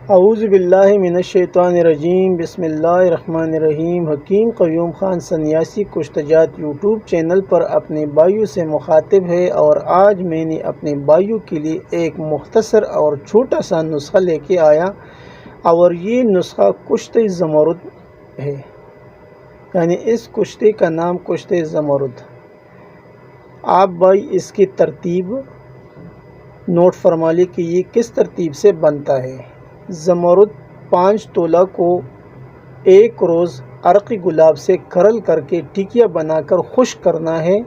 اعوذ باللہ من الشیطان الرجیم، بسم اللہ الرحمن الرحیم۔ حکیم قیوم خان سنیاسی کشتجات یوٹیوب چینل پر اپنے بھائیوں سے مخاطب ہے، اور آج میں نے اپنے بھائیوں کے لیے ایک مختصر اور چھوٹا سا نسخہ لے کے آیا، اور یہ نسخہ کشتہ زمرد ہے، یعنی اس کشتے کا نام کشتہ زمرد۔ آپ بھائی اس کی ترتیب نوٹ فرما لیں کہ یہ کس ترتیب سے بنتا ہے۔ زمرد 5 تولہ کو ایک روز عرق گلاب سے کرل کر کے ٹکیا بنا کر خشک کرنا ہے،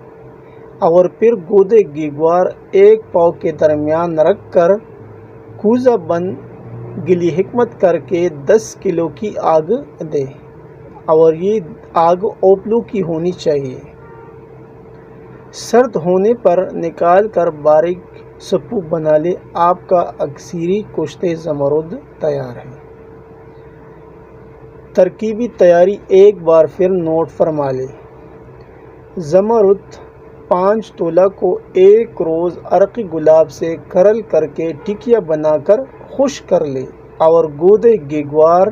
اور پھر گودے گیگوار 1 پاؤ کے درمیان رکھ کر کوزہ بند گلی حکمت کر کے 10 کلو کی آگ دے، اور یہ آگ اوپلو کی ہونی چاہیے۔ سرد ہونے پر نکال کر باریک سپو بنا لے، آپ کا اکثیری کشتہ زمرد تیار ہے۔ ترکیبی تیاری ایک بار پھر نوٹ فرما لے۔ زمرد 5 تولہ کو ایک روز عرق گلاب سے کرل کر کے ٹکیا بنا کر خشک کر لے، اور گودے گیگوار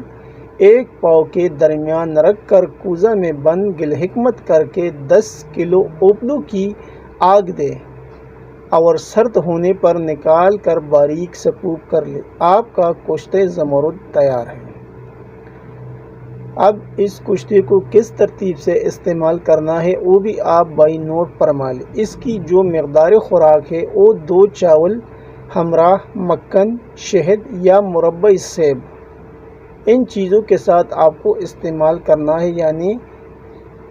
1 پاؤ کے درمیان رکھ کر کوزہ میں بند گل حکمت کر کے 10 کلو اوپلو کی آگ دے، اور سرد ہونے پر نکال کر باریک سپوپ کر لے، آپ کا کشتہ زمرد تیار ہے۔ اب اس کشتے کو کس ترتیب سے استعمال کرنا ہے وہ بھی آپ بھائی نوٹ فرما لیں۔ اس کی جو مقدار خوراک ہے وہ 2 چاول ہمراہ مکھن، شہد یا مربع سیب، ان چیزوں کے ساتھ آپ کو استعمال کرنا ہے، یعنی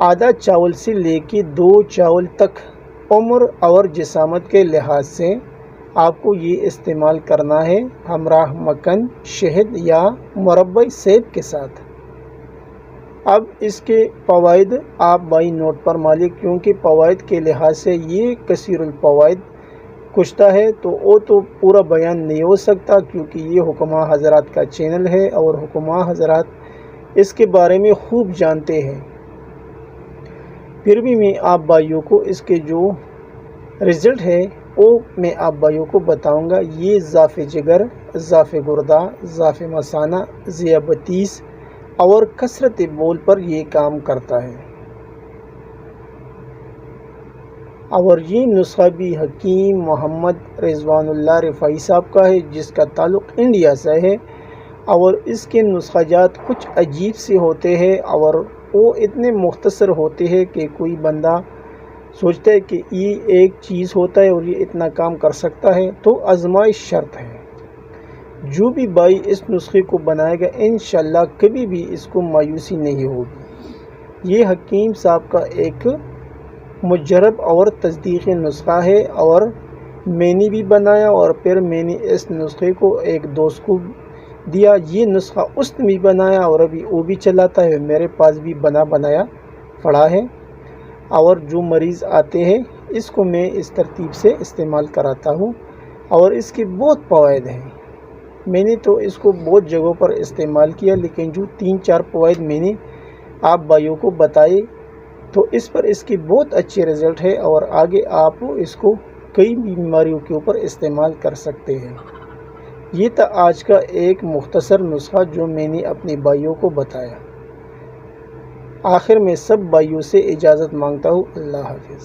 آدھا چاول سے لے کے 2 چاول تک عمر اور جسامت کے لحاظ سے آپ کو یہ استعمال کرنا ہے، ہمراہ مکھن، شہد یا مربع سیب کے ساتھ۔ اب اس کے فوائد آپ بھائی نوٹ فرما لیں، کیونکہ فوائد کے لحاظ سے یہ کثیر الفوائد کشتہ ہے، تو وہ تو پورا بیان نہیں ہو سکتا، کیونکہ یہ حکماء حضرات کا چینل ہے، اور حکماء حضرات اس کے بارے میں خوب جانتے ہیں۔ پھر بھی میں آپ بھائیوں کو اس کے جو رزلٹ ہے وہ میں آپ بھائیوں کو بتاؤں گا۔ یہ ضعف جگر، ضعف گردہ، ضعف مثانہ، ذیابیطس اور کثرت بول پر یہ کام کرتا ہے۔ اور یہ نسخہ بھی حکیم محمد رضوان اللہ رفاعی صاحب کا ہے، جس کا تعلق انڈیا سے ہے، اور اس کے نسخہ جات کچھ عجیب سے ہوتے ہیں، اور وہ اتنے مختصر ہوتے ہیں کہ کوئی بندہ سوچتا ہے کہ یہ ایک چیز ہوتا ہے اور یہ اتنا کام کر سکتا ہے، تو آزمائش شرط ہے۔ جو بھی بھائی اس نسخے کو بنائے گا انشاءاللہ کبھی بھی اس کو مایوسی نہیں ہوگی۔ یہ حکیم صاحب کا ایک مجرب اور تصدیقی نسخہ ہے، اور میں نے بھی بنایا، اور پھر میں نے اس نسخے کو ایک دوست کو دیا۔ یہ نسخہ اس نے بھی بنایا، اور ابھی وہ بھی چلاتا ہے، میرے پاس بھی بنایا پڑا ہے، اور جو مریض آتے ہیں اس کو میں اس ترتیب سے استعمال کراتا ہوں، اور اس کے بہت فوائد ہیں۔ میں نے تو اس کو بہت جگہوں پر استعمال کیا، لیکن جو 3-4 فوائد میں نے آپ بھائیوں کو بتائے، تو اس پر اس کی بہت اچھے رزلٹ ہے، اور آگے آپ اس کو کئی بیماریوں کے اوپر استعمال کر سکتے ہیں۔ یہ تھا آج کا ایک مختصر نسخہ جو میں نے اپنے بھائیوں کو بتایا۔ آخر میں سب بھائیوں سے اجازت مانگتا ہوں، اللہ حافظ۔